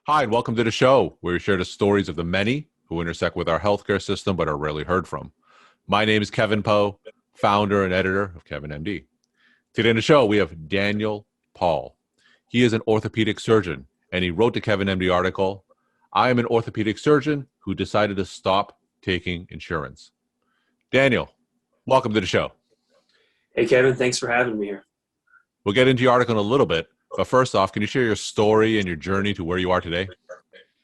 Hi, and welcome to the show, where we share the stories of the many who intersect with our healthcare system but are rarely heard from. My name is Kevin Poe, founder and editor of Kevin MD. Today on the show, we have Daniel Paull. He is an orthopedic surgeon, and he wrote the Kevin MD article, "I am an orthopedic surgeon who decided to stop taking insurance." Daniel, welcome to the show. Hey, Kevin, thanks for having me here. We'll get into your article in a little bit, but first off, can you share your story and your journey to where you are today?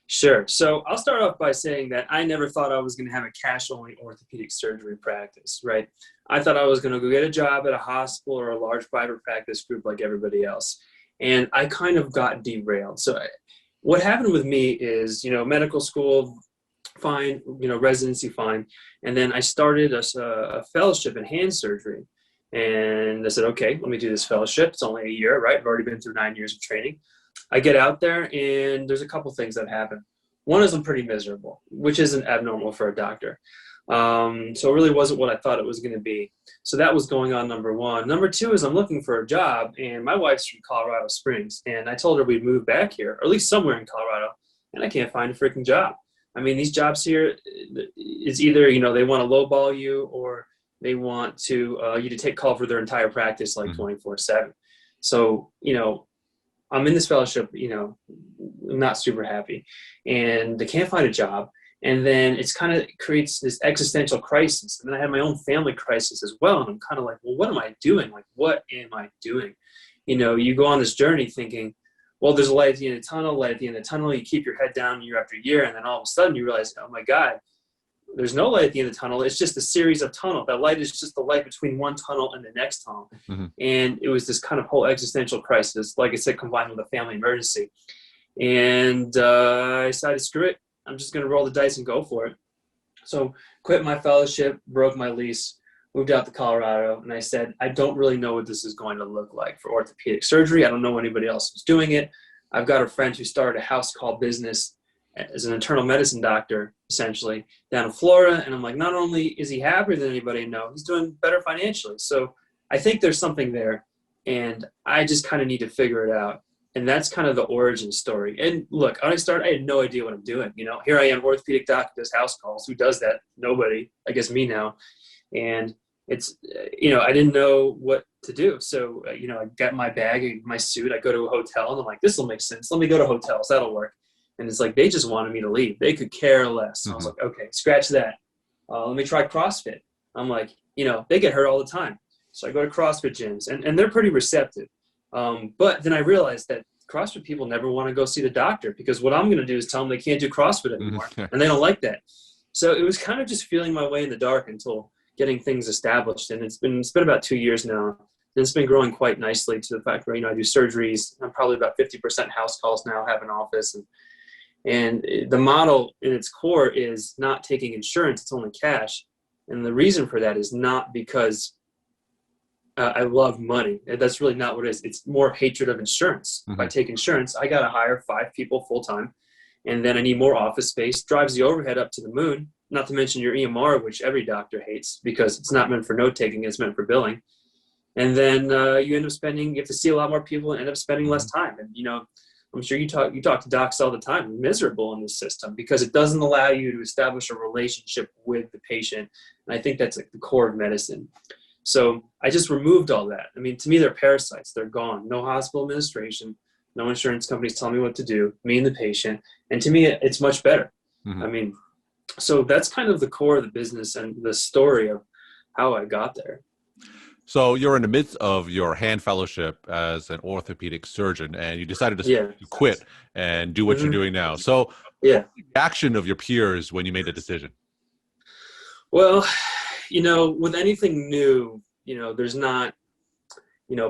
Sure. So I'll start off by saying that I never thought I was going to have a cash-only orthopedic surgery practice, right? I thought I was going to go get a job at a hospital or a large private practice group like everybody else. And I kind of got derailed. So what happened with me is, medical school, fine, residency, fine. And then I started a fellowship in hand surgery. And I said, okay, let me do this fellowship. It's only a year, right? I've already been through 9 years of training. I get out there and there's a couple things that happen. One is I'm pretty miserable, which isn't abnormal for a doctor. So it really wasn't what I thought it was going to be. So that was going on, number one. Number two is I'm looking for a job, and my wife's from Colorado Springs. And I told her we'd move back here, or at least somewhere in Colorado, and I can't find a freaking job. I mean, these jobs here, it's either, they want to lowball you or they want to you to take call for their entire practice like 24/7. So, I'm in this fellowship, I'm not super happy, and I can't find a job. And then it's kind of creates this existential crisis. And then I have my own family crisis as well. And I'm kind of like, well, what am I doing? Like, what am I doing? You go on this journey thinking, well, there's a light at the end of the tunnel, light at the end of the tunnel. You keep your head down year after year. And then all of a sudden you realize, oh my God, there's no light at the end of the tunnel. It's just a series of tunnels. That light is just the light between one tunnel and the next tunnel. Mm-hmm. And it was this kind of whole existential crisis, like I said, combined with a family emergency. And I decided, screw it. I'm just going to roll the dice and go for it. So quit my fellowship, broke my lease, moved out to Colorado. And I said, I don't really know what this is going to look like for orthopedic surgery. I don't know anybody else who's doing it. I've got a friend who started a house call business as an internal medicine doctor, essentially, down in Florida. And I'm like, not only is he happier than anybody I know, he's doing better financially. So I think there's something there. And I just kind of need to figure it out. And that's kind of the origin story. And look, when I started, I had no idea what I'm doing. Here I am, orthopedic doctor, does house calls. Who does that? Nobody. I guess me now. And it's, I didn't know what to do. So, I got my bag, my suit. I go to a hotel, and I'm like, this will make sense. Let me go to hotels. That'll work. And it's like, they just wanted me to leave. They could care less. Mm-hmm. I was like, okay, scratch that. Let me try CrossFit. I'm like, they get hurt all the time. So I go to CrossFit gyms, and they're pretty receptive. But then I realized that CrossFit people never want to go see the doctor, because what I'm going to do is tell them they can't do CrossFit anymore. And they don't like that. So it was kind of just feeling my way in the dark until getting things established. And it's been about 2 years now. And it's been growing quite nicely to the fact where, I do surgeries. I'm probably about 50% house calls now, have an office. And the model in its core is not taking insurance. It's only cash. And the reason for that is not because I love money. That's really not what it is. It's more hatred of insurance. Mm-hmm. If I take insurance, I got to hire 5 people full time. And then I need more office space, drives the overhead up to the moon, not to mention your EMR, which every doctor hates because it's not meant for note taking, it's meant for billing. And then you end up you have to see a lot more people and end up spending less time. And, I'm sure you talk to docs all the time, miserable in this system because it doesn't allow you to establish a relationship with the patient. And I think that's like the core of medicine. So I just removed all that. I mean, to me, they're parasites. They're gone. No hospital administration, no insurance companies telling me what to do, me and the patient. And to me, it's much better. Mm-hmm. I mean, so that's kind of the core of the business and the story of how I got there. So you're in the midst of your hand fellowship as an orthopedic surgeon, and you decided to quit and do what you're doing now. So what was the reaction of your peers when you made the decision? Well, with anything new, there's not,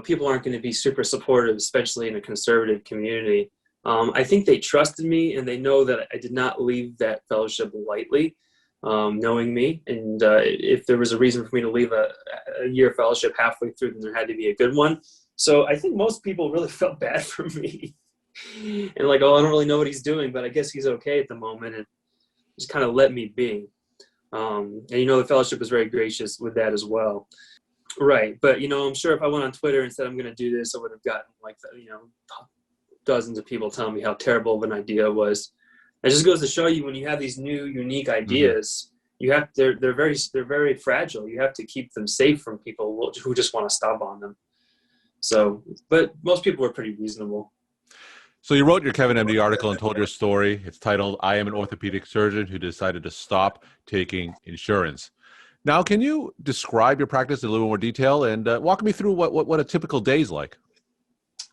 people aren't going to be super supportive, especially in a conservative community. I think they trusted me, and they know that I did not leave that fellowship lightly, knowing me. And if there was a reason for me to leave a year fellowship halfway through, then there had to be a good one. So I think most people really felt bad for me and like, oh, I don't really know what he's doing, but I guess he's okay at the moment, and just kind of let me be. And the fellowship was very gracious with that as well. Right. But, I'm sure if I went on Twitter and said I'm going to do this, I would have gotten like, dozens of people telling me how terrible of an idea it was. It just goes to show you, when you have these new, unique ideas, they're very fragile. You have to keep them safe from people who just want to stomp on them. So, but most people were pretty reasonable. So you wrote your Kevin MD article and told your story. It's titled, "I am an orthopedic surgeon who decided to stop taking insurance." Now, can you describe your practice in a little more detail and walk me through what a typical day is like?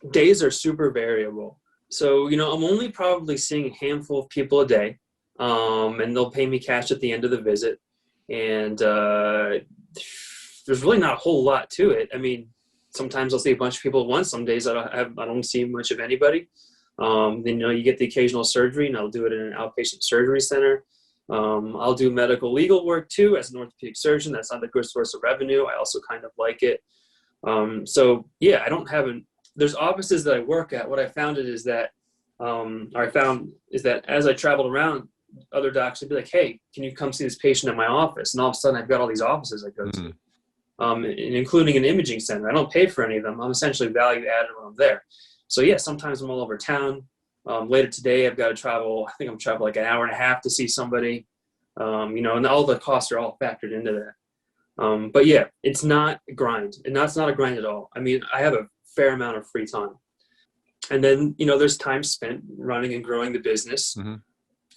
Days are super variable. So, I'm only probably seeing a handful of people a day, and they'll pay me cash at the end of the visit. And there's really not a whole lot to it. I mean, sometimes I'll see a bunch of people at once. Some days I don't see much of anybody. Then, you get the occasional surgery, and I'll do it in an outpatient surgery center. I'll do medical legal work too as an orthopedic surgeon. That's not a good source of revenue. I also kind of like it. So yeah, there's offices that I work at. What I found is that as I traveled around, other docs would be like, "Hey, can you come see this patient at my office?" And all of a sudden I've got all these offices I go to, including an imaging center. I don't pay for any of them. I'm essentially value added when I'm there. So yeah, sometimes I'm all over town. Later today, I've got to travel. I think I'm traveling like an hour and a half to see somebody, and all the costs are all factored into that. But yeah, it's not a grind, and that's not a grind at all. I mean, I have a fair amount of free time. And then, there's time spent running and growing the business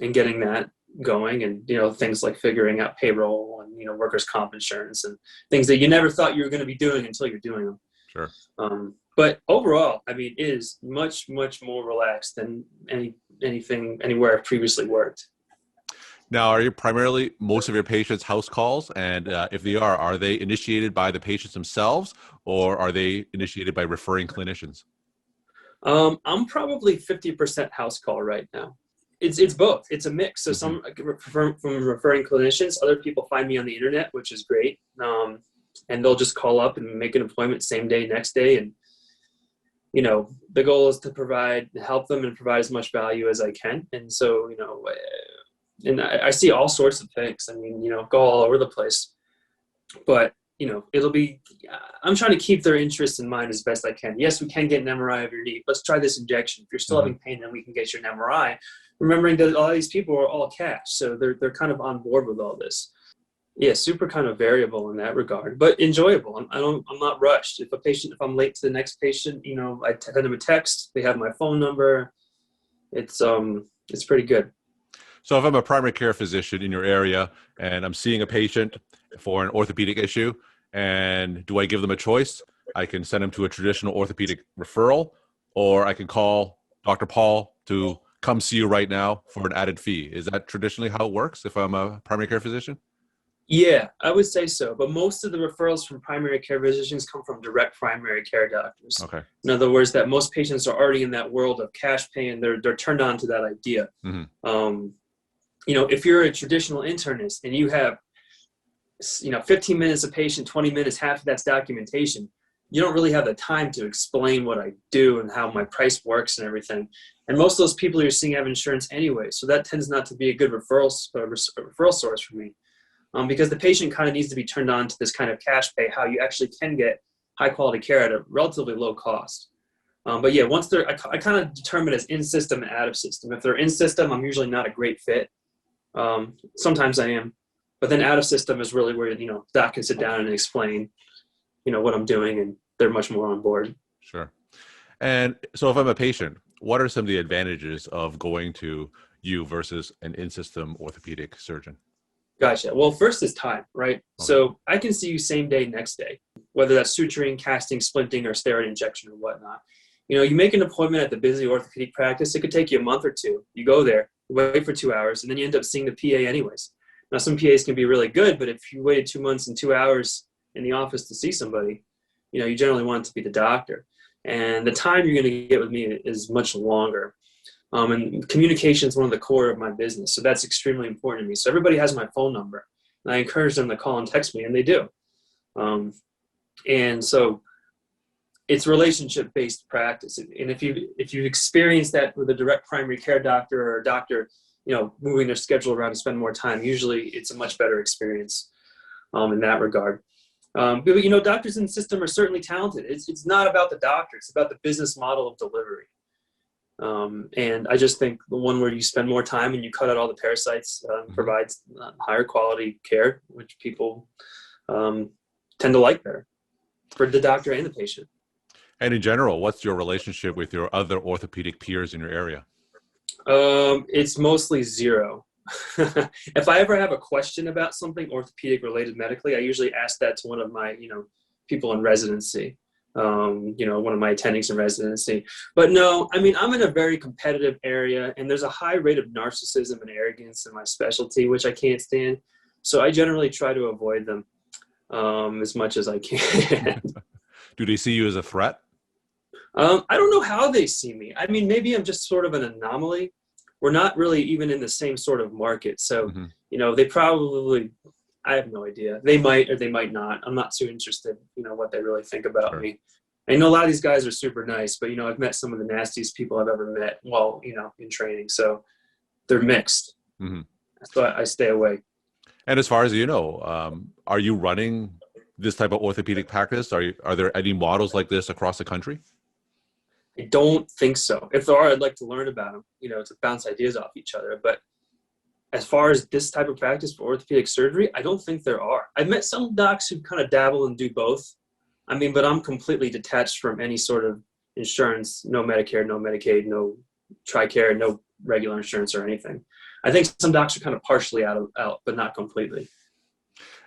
and getting that going, and, things like figuring out payroll and, workers' comp insurance and things that you never thought you were going to be doing until you're doing them. Sure. But overall, I mean, it is much, much more relaxed than anywhere I've previously worked. Now, are you primarily most of your patients house calls? And if they are they initiated by the patients themselves, or are they initiated by referring clinicians? I'm probably 50% house call right now. It's both. It's a mix. So some from referring clinicians, other people find me on the internet, which is great. And they'll just call up and make an appointment same day, next day. And, the goal is to help them and provide as much value as I can. And so, and I see all sorts of things. I mean, go all over the place. But, I'm trying to keep their interests in mind as best I can. Yes, we can get an MRI of your knee. Let's try this injection. If you're still having pain, then we can get you an MRI. Remembering that all these people are all cash, so they're kind of on board with all this. Yeah, super kind of variable in that regard, but enjoyable. I'm not rushed. If I'm late to the next patient, I send them a text. They have my phone number. It's pretty good. So if I'm a primary care physician in your area and I'm seeing a patient for an orthopedic issue, and do I give them a choice? I can send them to a traditional orthopedic referral, or I can call Dr. Paull to come see you right now for an added fee. Is that traditionally how it works if I'm a primary care physician? Yeah, I would say so. But most of the referrals from primary care physicians come from direct primary care doctors. Okay. In other words, that most patients are already in that world of cash pay, and they're turned on to that idea. If you're a traditional internist and you have 15 minutes a patient, 20 minutes, half of that's documentation, you don't really have the time to explain what I do and how my price works and everything. And most of those people you're seeing have insurance anyway. So that tends not to be a good referral source for me. Because the patient kind of needs to be turned on to this kind of cash pay, how you actually can get high quality care at a relatively low cost. But yeah, once I kind of determine as in system and out of system. If they're in system, I'm usually not a great fit. Sometimes I am. But then out of system is really where, doc can sit down and explain, what I'm doing, and they're much more on board. Sure. And so if I'm a patient, what are some of the advantages of going to you versus an in-system orthopedic surgeon? Gotcha. Well, first is time, right? Okay. So I can see you same day, next day, whether that's suturing, casting, splinting, or steroid injection or whatnot. You make an appointment at the busy orthopedic practice. It could take you a month or two. You go there, wait for 2 hours, and then you end up seeing the PA anyways. Now, some PAs can be really good, but if you waited 2 months and 2 hours in the office to see somebody, you generally want it to be the doctor. And the time you're going to get with me is much longer. And communication is one of the core of my business. So that's extremely important to me. So everybody has my phone number, and I encourage them to call and text me, and they do. And so it's relationship-based practice. And if you experience that with a direct primary care doctor or a doctor, moving their schedule around to spend more time, usually it's a much better experience in that regard. But doctors in the system are certainly talented. It's not about the doctor. It's about the business model of delivery. And I just think the one where you spend more time and you cut out all the parasites provides higher quality care, which people tend to like better for the doctor and the patient. And in general, what's your relationship with your other orthopedic peers in your area? It's mostly zero. If I ever have a question about something orthopedic related medically, I usually ask that to one of my, people in residency, one of my attendings in residency. But no, I mean, I'm in a very competitive area, and there's a high rate of narcissism and arrogance in my specialty, which I can't stand. So I generally try to avoid them as much as I can. Do they see you as a threat? I don't know how they see me. I mean, maybe I'm just sort of an anomaly. We're not really even in the same sort of market. So, they probably, I have no idea. They might or they might not. I'm not too interested, what they really think about me. I know a lot of these guys are super nice, but, I've met some of the nastiest people I've ever met while, in training. So they're mixed. So I stay away. And as far as you know, are you running this type of orthopedic practice? Are there any models like this across the country? I don't think so. If there are, I'd like to learn about them, to bounce ideas off each other. But as far as this type of practice for orthopedic surgery, I don't think there are. I've met some docs who kind of dabble and do both. I mean, but I'm completely detached from any sort of insurance, no Medicare, no Medicaid, no TRICARE, no regular insurance or anything. I think some docs are kind of partially out, but not completely.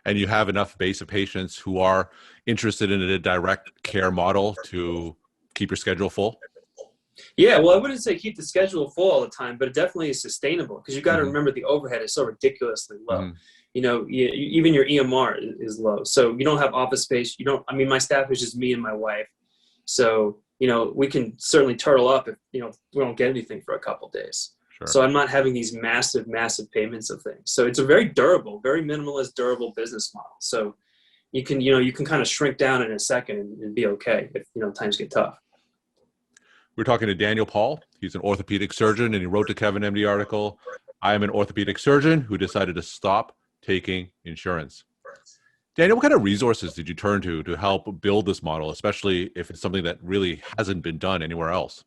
And you have enough base of patients who are interested in a direct care model to keep your schedule full? Yeah, well, I wouldn't say keep the schedule full all the time, but it definitely is sustainable because you got to remember the overhead is so ridiculously low. Even your EMR is low. So you don't have office space. My staff is just me and my wife. So, we can certainly turtle up if, we don't get anything for a couple of days. Sure. So I'm not having these massive, massive payments of things. So it's a very durable, very minimalist, durable business model. So you can kind of shrink down in a second and be okay if, times get tough. We're talking to Daniel Paull. He's an orthopedic surgeon, and he wrote the Kevin MD article, "I am an orthopedic surgeon who decided to stop taking insurance." Daniel, what kind of resources did you turn to help build this model, especially if it's something that really hasn't been done anywhere else?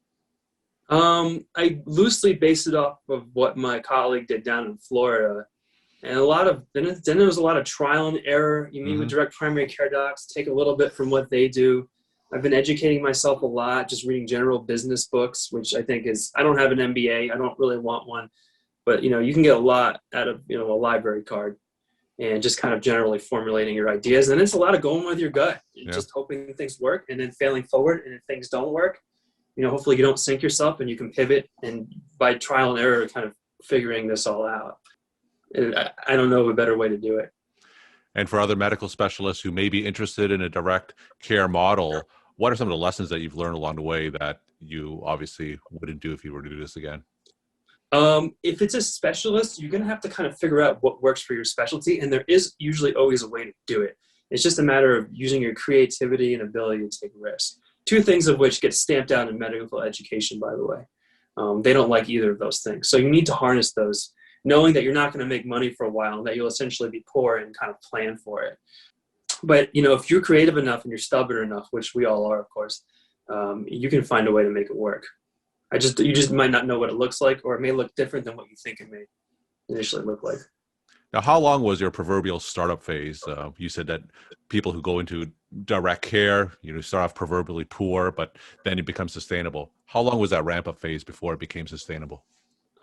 I loosely based it off of what my colleague did down in Florida. And then there was a lot of trial and error. You meet with direct primary care docs, take a little bit from what they do. I've been educating myself a lot, just reading general business books, which I think I don't have an MBA. I don't really want one, but you can get a lot out of, a library card and just kind of generally formulating your ideas. And it's a lot of going with your gut, just hoping things work and then failing forward. And if things don't work, hopefully you don't sink yourself and you can pivot and by trial and error, kind of figuring this all out. I don't know of a better way to do it. And for other medical specialists who may be interested in a direct care model, what are some of the lessons that you've learned along the way that you obviously wouldn't do if you were to do this again? If it's a specialist, you're going to have to kind of figure out what works for your specialty. And there is usually always a way to do it. It's just a matter of using your creativity and ability to take risks. Two things of which get stamped out in medical education, by the way. They don't like either of those things. So you need to harness those, knowing that you're not going to make money for a while and that you'll essentially be poor and kind of plan for it. But, if you're creative enough and you're stubborn enough, which we all are, of course, you can find a way to make it work. You just might not know what it looks like, or it may look different than what you think it may initially look like. Now, how long was your proverbial startup phase? You said that people who go into direct care, start off proverbially poor, but then it becomes sustainable. How long was that ramp up phase before it became sustainable?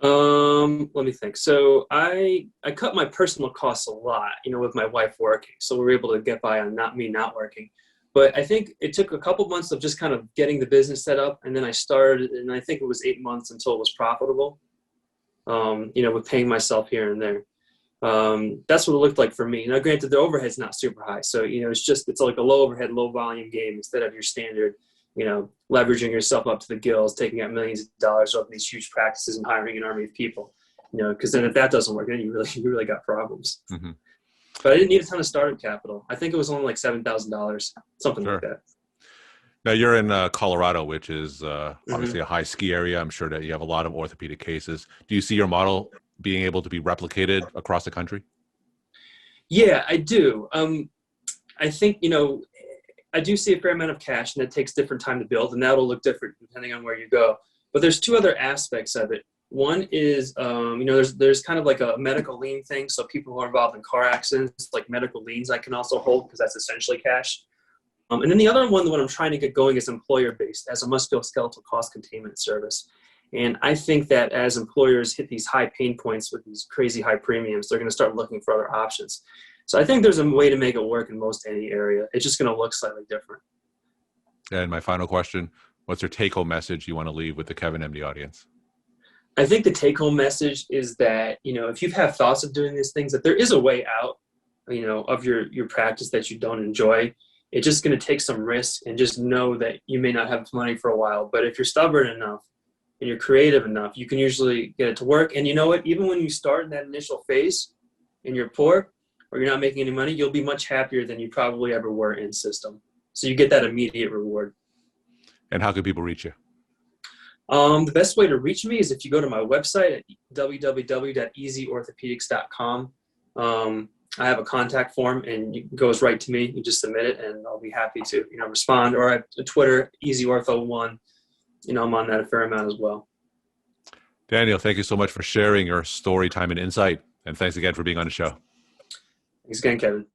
Let me think. So I cut my personal costs a lot, with my wife working. So we were able to get by on not working. But I think it took a couple months of just kind of getting the business set up. And then I started, and I think it was 8 months until it was profitable, with paying myself here and there. That's what it looked like for me. Now, granted, the overhead's not super high. So, it's like a low overhead, low volume game instead of your standard, leveraging yourself up to the gills, taking out millions of dollars off these huge practices and hiring an army of people, because then if that doesn't work, then you really got problems. But I didn't need a ton of startup capital. I think it was only like $7,000, something like that. Now you're in Colorado, which is obviously a high ski area. I'm sure that you have a lot of orthopedic cases. Do you see your model being able to be replicated across the country? Yeah, I do. I think, I do see a fair amount of cash, and it takes different time to build, and that'll look different depending on where you go. But there's two other aspects of it. One is, there's kind of like a medical lien thing. So people who are involved in car accidents, like medical liens, I can also hold because that's essentially cash. And then the other one, the one I'm trying to get going, is employer-based as a musculoskeletal cost containment service. And I think that as employers hit these high pain points with these crazy high premiums, they're going to start looking for other options. So I think there's a way to make it work in most any area. It's just going to look slightly different. And my final question, what's your take-home message you want to leave with the Kevin MD audience? I think the take-home message is that, if you have thoughts of doing these things, that there is a way out, of your practice that you don't enjoy. It's just going to take some risk, and just know that you may not have money for a while. But if you're stubborn enough and you're creative enough, you can usually get it to work. And you know what? Even when you start in that initial phase and you're poor or you're not making any money, you'll be much happier than you probably ever were in system. So you get that immediate reward. And how can people reach you? The best way to reach me is if you go to my website at www.easyorthopedics.com. I have a contact form, and it goes right to me. You just submit it, and I'll be happy to, respond. Or I have Twitter, EasyOrtho1. I'm on that a fair amount as well. Daniel, thank you so much for sharing your story, time, and insight. And thanks again for being on the show. Thanks again, Kevin.